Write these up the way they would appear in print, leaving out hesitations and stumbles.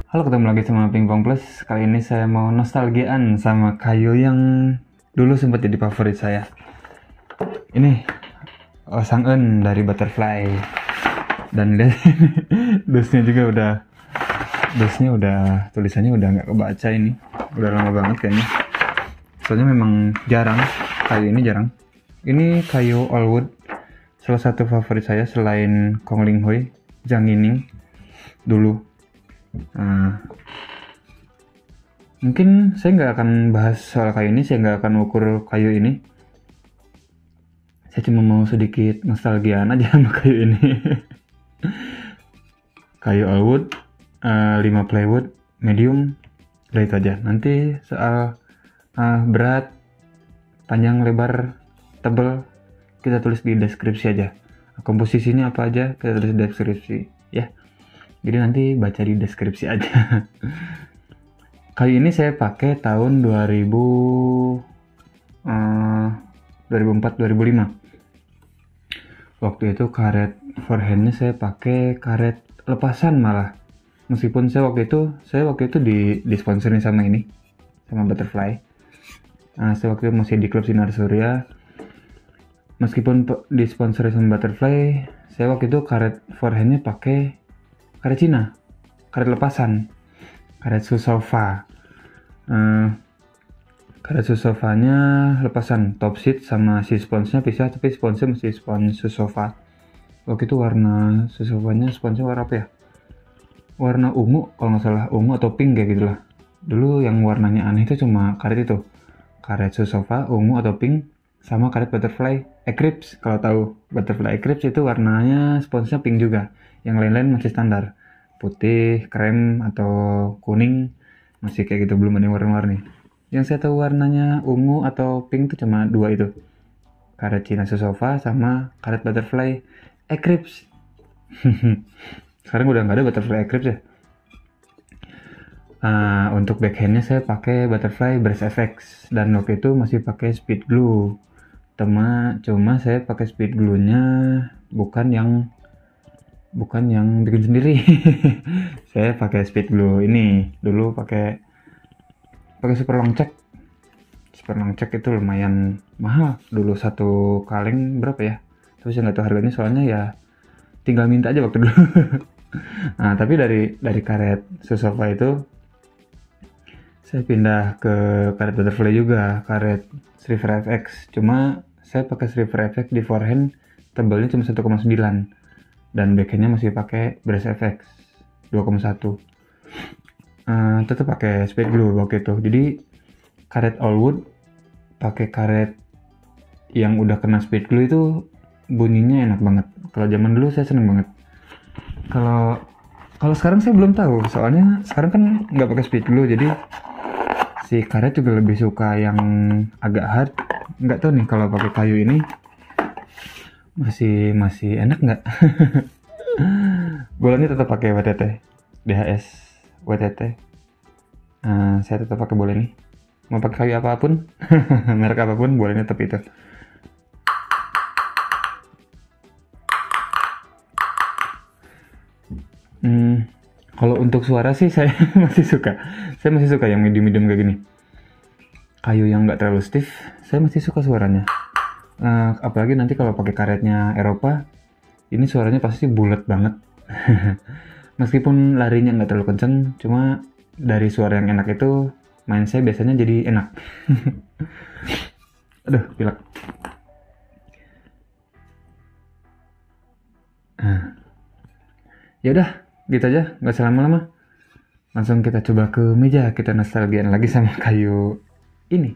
Halo, ketemu lagi sama Pingpong Plus. Kali ini saya mau nostalgiaan sama kayu yang dulu sempat jadi favorit saya. Ini Sang-eun dari Butterfly. Dan lihat dusnya udah tulisannya udah nggak kebaca ini. Udah lama banget kayaknya. Soalnya memang jarang, kayu ini jarang. Ini kayu Allwood, salah satu favorit saya selain Kong Ling Hoi, Jang Yining dulu. Mungkin saya nggak akan bahas soal kayu ini, saya nggak akan ukur kayu ini. Saya cuma mau sedikit nostalgiaan aja sama kayu ini. Kayu Allwood, 5 plywood, medium, udah itu aja. Nanti soal berat, panjang, lebar, tebal, kita tulis di deskripsi aja. Komposisinya apa aja, kita tulis di deskripsi ya. Jadi nanti baca di deskripsi aja. Kayu ini saya pakai tahun 2004-2005. Waktu itu karet forehandnya saya pakai karet lepasan malah. Meskipun saya waktu itu disponsorin sama Butterfly. Saya waktu itu masih di klub Sinar Surya. Meskipun disponsori sama Butterfly, saya waktu itu karet forehandnya pakai karet Cina, karet lepasan, karet Susofa. Karet Susofanya lepasan, top sheet sama si sponsnya pisah, tapi sponsnya masih spons Susofa. Waktu itu warna Susofanya sponsnya warna apa ya? Warna ungu kalau nggak salah, ungu atau pink kayak gitulah. Dulu yang warnanya aneh itu cuma karet itu, karet Susofa ungu atau pink, sama karet Butterfly Eclipse. Kalau tahu Butterfly Eclipse itu warnanya sponsnya pink juga. Yang lain-lain masih standar, putih, krem atau kuning, masih kayak gitu, belum ada yang warna-warni. Yang saya tahu warnanya ungu atau pink itu cuma dua itu, karet Cina Susofa sama karet Butterfly Eclipse. Sekarang udah nggak ada Butterfly Eclipse ya. Untuk backhandnya saya pakai Butterfly Brush FX, dan waktu itu masih pakai speed glue. Cuma saya pakai speed glue-nya bukan yang bikin sendiri. Saya pakai speed glue ini dulu, pakai super long check. Super long check itu lumayan mahal dulu, satu kaleng berapa ya, tapi saya nggak tahu harganya, soalnya ya tinggal minta aja waktu dulu. Tapi dari karet Susofa itu saya pindah ke karet Butterfly juga, karet Striver FX. Cuma saya pakai Striver FX di forehand, tebalnya cuma 1,9, dan backhandnya masih pakai Brush FX 2,1. Tetap pakai speed glue waktu itu. Jadi karet Allwood pakai karet yang udah kena speed glue itu bunyinya enak banget. Kalau zaman dulu saya seneng banget. Kalau sekarang saya belum tahu, soalnya sekarang kan nggak pakai speed glue, jadi si karet juga lebih suka yang agak hard. Nggak tahu nih kalau pakai kayu ini masih enak nggak. Bolanya tetap pakai WTT, DHS WTT. Saya tetap pakai bola ini. Mau pakai kayu apapun, merek apapun, bolanya tetap itu. Kalau untuk suara sih saya masih suka yang medium kayak gini. Kayu yang nggak terlalu stiff, saya masih suka suaranya. Apalagi nanti kalau pakai karetnya Eropa, ini suaranya pasti bulat banget. Meskipun larinya nggak terlalu kenceng, cuma dari suara yang enak itu main saya biasanya jadi enak. Aduh, pilek. Ya udah, gitu aja, nggak usah lama-lama. Langsung kita coba ke meja, kita nostalgian lagi sama kayu ini.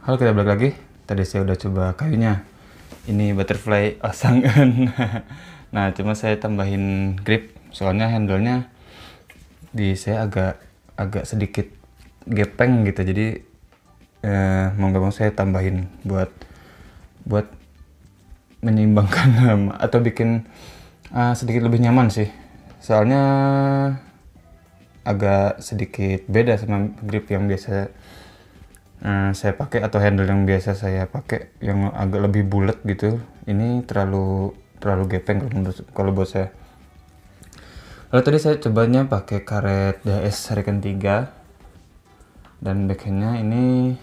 Halo, kita balik lagi. Tadi saya udah coba kayunya. Ini butterfly Osang-eun. Nah, cuma saya tambahin grip soalnya handle-nya saya agak sedikit gepeng gitu. Jadi mau nggak mau saya tambahin buat menyeimbangkan atau bikin sedikit lebih nyaman sih. Soalnya agak sedikit beda sama grip yang biasa saya pakai atau handle yang biasa saya pakai yang agak lebih bulat gitu. Ini terlalu gepeng kalau buat saya. Lalu tadi saya cobanya pakai karet DS Hurricane 3 dan backhandnya ini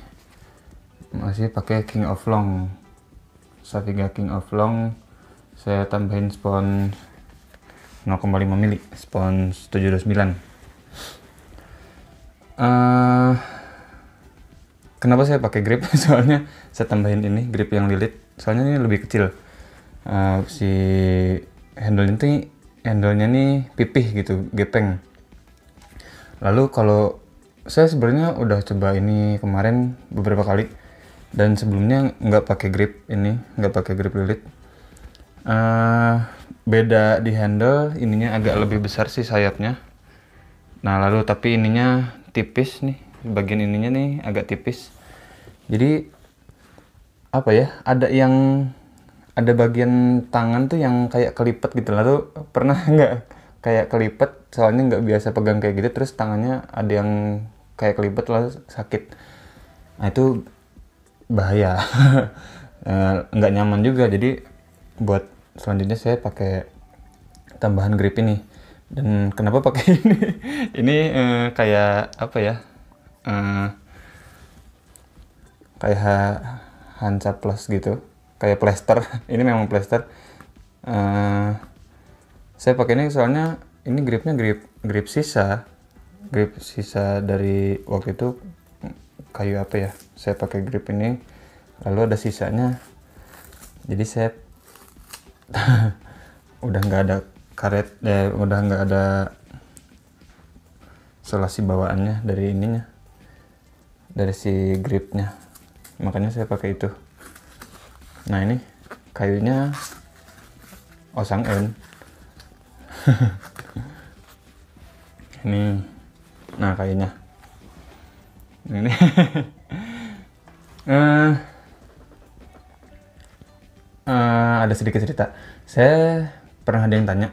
masih pakai King of Long, Saviga King of Long. Saya tambahin spons 0,5 mili, spons 729. Kenapa saya pakai grip? Soalnya saya tambahin ini grip yang lilit, soalnya ini lebih kecil. Si handle-nya nih pipih gitu, gepeng. Lalu kalau saya sebenarnya udah coba ini kemarin beberapa kali, dan sebelumnya nggak pakai grip ini, nggak pakai grip lilit. Beda di handle, ininya agak lebih besar sih sayapnya. Nah lalu tapi ininya tipis nih, bagian ininya nih agak tipis. Jadi apa ya, ada bagian tangan tuh yang kayak kelipet gitu. Lalu pernah nggak kayak kelipet, soalnya nggak biasa pegang kayak gitu, terus tangannya ada yang kayak kelipet lalu sakit. Nah itu bahaya. Nggak nyaman juga. Jadi buat selanjutnya saya pakai tambahan grip ini. Dan kenapa pakai ini? Ini kayak apa ya? Kayak Hansa Plus gitu, kayak plester. Ini memang plester. Saya pakai ini soalnya ini gripnya grip sisa dari waktu itu kayu apa ya. Saya pakai grip ini, lalu ada sisanya. Jadi saya udah nggak ada karet, udah nggak ada selasi bawaannya dari ininya, dari si gripnya, makanya saya pakai itu. Nah ini kayunya Osang-eun. Ini, nah kayunya ini. Ada sedikit cerita. Saya pernah ada yang tanya,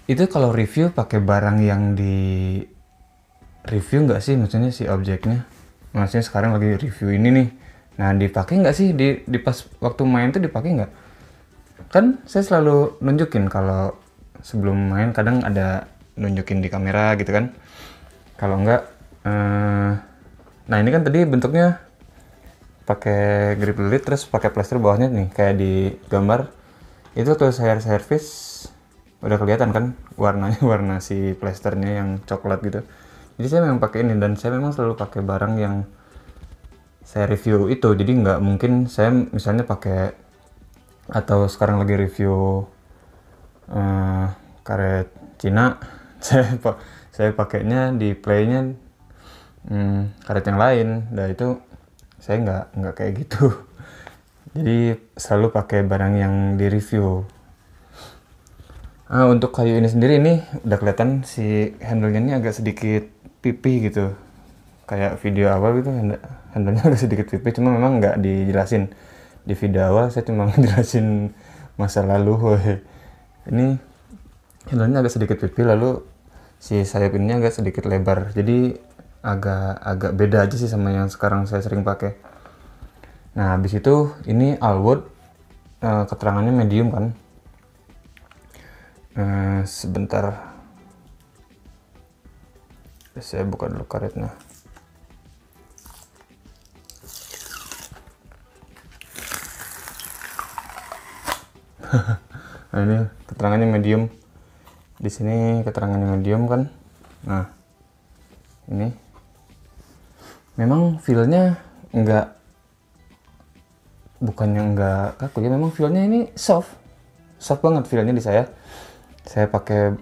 itu kalau review pakai barang yang di review nggak sih, maksudnya si objeknya, maksudnya sekarang lagi review ini nih, nah dipakai nggak sih di pas waktu main tuh, dipakai nggak? Kan saya selalu nunjukin kalau sebelum main, kadang ada nunjukin di kamera gitu kan. Kalau nggak nah ini kan tadi bentuknya pakai grip lilit terus pakai plester bawahnya nih kayak di gambar itu. Tuh saya servis udah kelihatan kan warnanya, warna si plesternya yang coklat gitu. Jadi saya memang pakai ini, dan saya memang selalu pakai barang yang saya review itu. Jadi nggak mungkin saya misalnya pakai, atau sekarang lagi review karet Cina, saya pakainya di playnya karet yang lain. Nah itu saya nggak kayak gitu. Jadi selalu pakai barang yang di review. Untuk kayu ini sendiri, ini udah kelihatan si handle-nya ini agak sedikit pipih gitu, kayak video awal gitu. Handle-nya agak sedikit pipih, cuma memang nggak dijelasin di video awal. Saya cuma ngejelasin masa lalu. Ini handle-nya agak sedikit pipih, lalu si sayap ini agak sedikit lebar. Jadi agak beda aja sih sama yang sekarang saya sering pakai. Nah habis itu ini Allwood, keterangannya medium kan. Sebentar, saya buka dulu karetnya. Nah ini keterangannya medium. Di sini keterangannya medium kan. Nah ini memang feel-nya bukannya enggak kaku ya, memang feel-nya ini soft banget feel-nya di saya. Saya pakai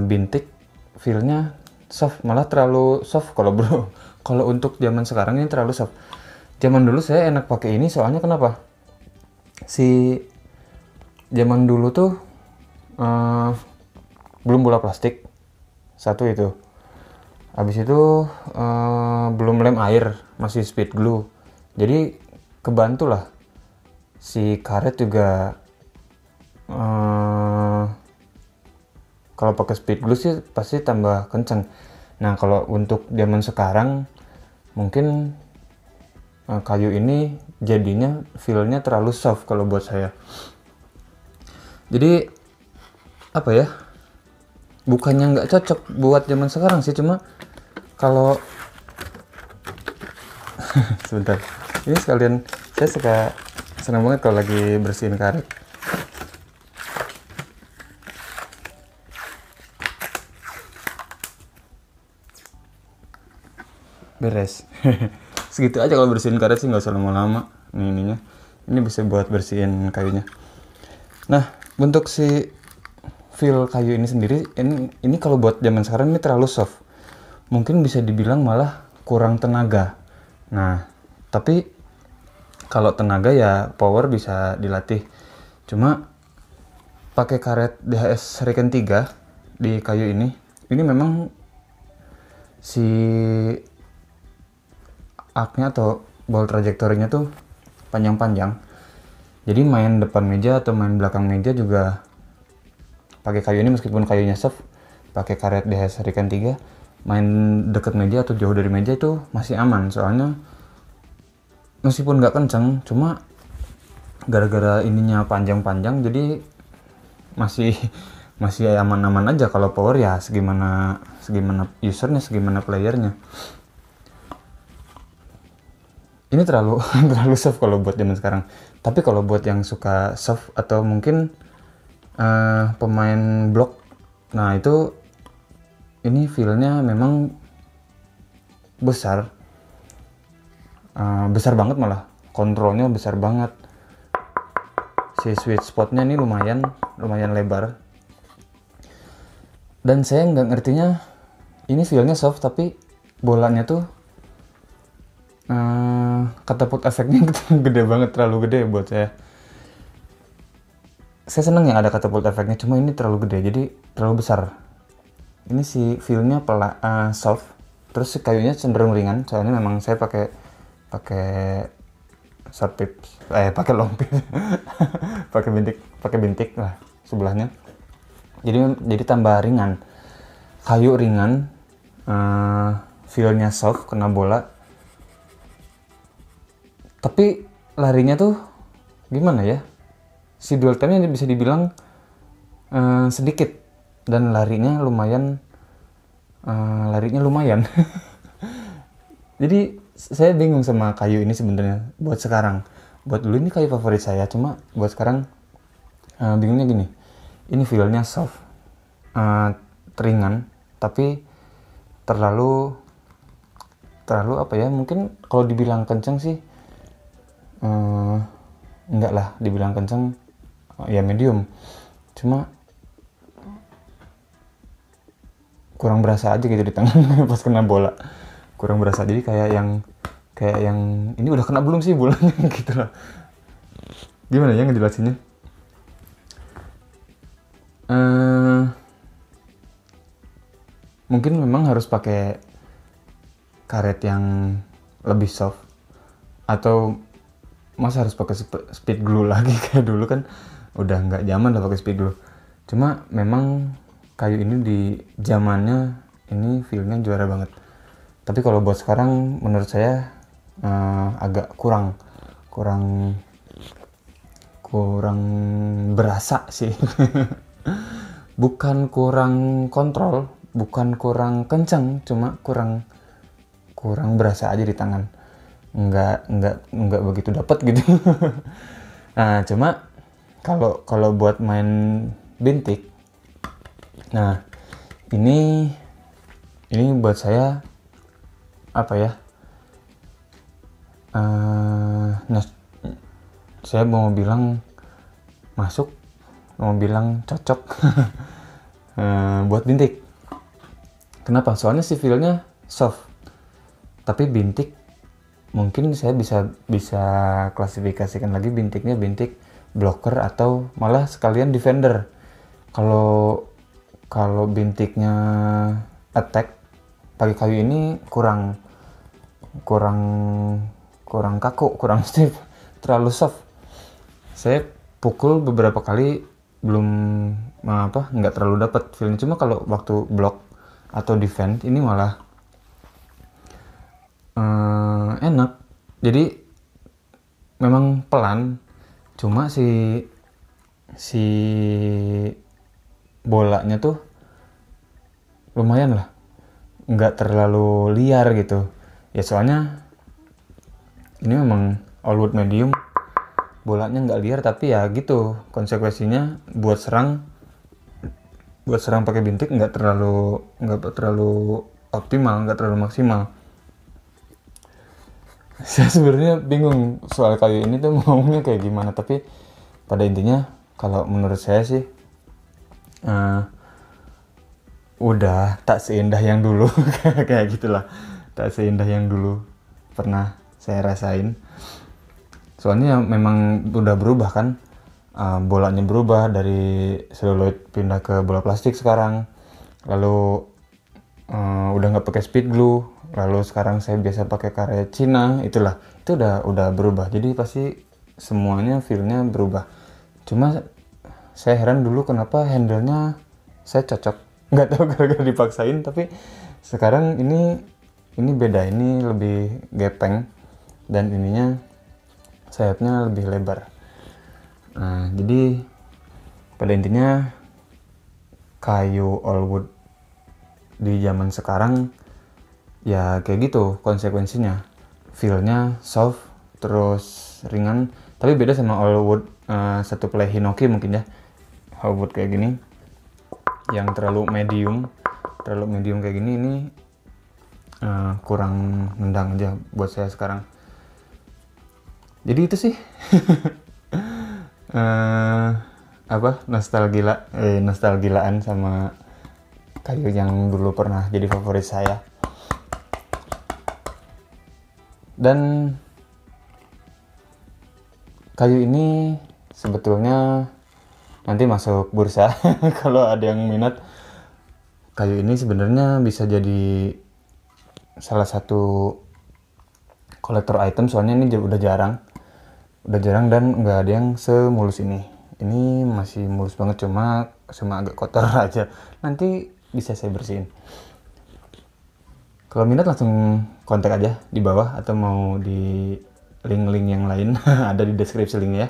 bintik, feel-nya soft, malah terlalu soft kalau untuk zaman sekarang ini terlalu soft. Zaman dulu saya enak pakai ini soalnya kenapa? Si zaman dulu tuh belum bola plastik, satu itu. Habis itu belum lem air, masih speed glue. Jadi kebantu lah. Si karet juga kalau pakai speed glue sih pasti tambah kenceng. Nah kalau untuk zaman sekarang mungkin kayu ini jadinya feel-nya terlalu soft kalau buat saya. Jadi apa ya, bukannya nggak cocok buat zaman sekarang sih, cuma kalau sebentar, ini sekalian saya senang banget kalau lagi bersihin karet. Beres. Segitu aja kalau bersihin karet sih, nggak usah lama-lama. Ininya ini bisa buat bersihin kayunya. Nah untuk si feel kayu ini sendiri, ini kalau buat zaman sekarang ini terlalu soft, mungkin bisa dibilang malah kurang tenaga. Nah tapi kalau tenaga ya power bisa dilatih. Cuma pakai karet DHS Hurricane 3 di kayu ini memang si arc-nya atau ball trajektorinya tuh panjang-panjang. Jadi main depan meja atau main belakang meja juga pakai kayu ini, meskipun kayunya soft, pakai karet DHS Hurricane 3, main deket meja atau jauh dari meja itu masih aman. Soalnya meskipun nggak kenceng, cuma gara-gara ininya panjang-panjang jadi masih aman-aman aja. Kalau power ya segimana usernya, segimana playernya. Ini terlalu soft kalau buat zaman sekarang. Tapi kalau buat yang suka soft atau mungkin pemain blok, nah itu ini feel-nya memang besar banget, malah kontrolnya besar banget. Si sweet spotnya ini lumayan lebar. Dan saya nggak ngertinya, ini feel-nya soft tapi bolanya tuh catapult efeknya gede banget, terlalu gede buat saya. Saya seneng yang ada catapult efeknya, cuma ini terlalu gede, jadi terlalu besar. Ini si feel-nya soft, terus si kayunya cenderung ringan. Soalnya memang saya pakai short pips, pakai long pips, pakai bintik lah sebelahnya. Jadi tambah ringan, kayu ringan, feel-nya soft, kena bola. Tapi larinya tuh gimana ya? Si dwell time-nya bisa dibilang sedikit, dan larinya lumayan. Jadi saya bingung sama kayu ini sebenarnya buat sekarang. Buat dulu ini kayu favorit saya, cuma buat sekarang bingungnya gini. Ini feel-nya soft, ringan, tapi terlalu apa ya? Mungkin kalau dibilang kenceng sih enggak lah, dibilang kenceng ya medium, cuma kurang berasa aja gitu di tangan pas kena bola, kurang berasa. Jadi kayak yang ini udah kena belum sih bolanya gitu lah. Gimana ya ngejelasinnya? Mungkin memang harus pakai karet yang lebih soft, atau masa harus pakai speed glue lagi kayak dulu, kan udah nggak zaman lah pakai speed glue. Cuma memang kayu ini di zamannya ini feel-nya juara banget. Tapi kalau buat sekarang menurut saya agak kurang berasa sih. Bukan kurang kontrol, bukan kurang kencang, cuma kurang berasa aja di tangan. Nggak begitu dapat gitu. Nah cuma kalau buat main bintik, nah ini buat saya apa ya, nah saya mau bilang masuk, mau bilang cocok buat bintik. Kenapa? Soalnya si feel-nya soft, tapi bintik mungkin saya bisa bisa klasifikasikan lagi bintiknya bintik blocker atau malah sekalian defender. Kalau kalau bintiknya attack pakai kayu ini kurang kurang kurang kaku, kurang stiff, terlalu soft. Saya pukul beberapa kali belum nggak terlalu dapat feelnya. Cuma kalau waktu block atau defend ini malah enak. Jadi memang pelan, cuma si bolanya tuh lumayan lah, nggak terlalu liar gitu ya, soalnya ini memang all wood medium, bolanya nggak liar, tapi ya gitu konsekuensinya buat serang pakai bintik nggak terlalu optimal, nggak terlalu maksimal. Saya sebenarnya bingung soal kayu ini tuh ngomongnya kayak gimana, tapi pada intinya kalau menurut saya sih udah tak seindah yang dulu. Kayak gitulah, tak seindah yang dulu pernah saya rasain. Soalnya memang udah berubah kan, bolanya berubah dari seluloid pindah ke bola plastik sekarang, lalu udah nggak pakai speed glue, lalu sekarang saya biasa pakai karet Cina. Itulah, itu udah berubah, jadi pasti semuanya feelnya berubah. Cuma saya heran dulu kenapa handle-nya saya cocok, nggak tahu gara-gara dipaksain, tapi sekarang ini beda, ini lebih gepeng dan ininya sayapnya lebih lebar. Nah, jadi pada intinya kayu all wood di zaman sekarang ya kayak gitu konsekuensinya, feelnya soft terus ringan, tapi beda sama all wood satu play Hinoki mungkin ya. All wood kayak gini yang terlalu medium kayak gini, ini kurang nendang aja buat saya sekarang. Jadi itu sih nostalgilaan sama kayu yang dulu pernah jadi favorit saya. Dan kayu ini sebetulnya nanti masuk bursa. Kalau ada yang minat, kayu ini sebenarnya bisa jadi salah satu kolektor item, soalnya ini udah jarang dan nggak ada yang semulus ini. Ini masih mulus banget, cuma agak kotor aja, nanti bisa saya bersihin. Kalau minat langsung kontak aja di bawah atau mau di link-link yang lain ada di deskripsi linknya ya.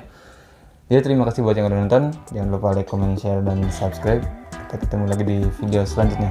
Jadi terima kasih buat yang udah nonton, jangan lupa like, comment, share, dan subscribe. Kita ketemu lagi di video selanjutnya.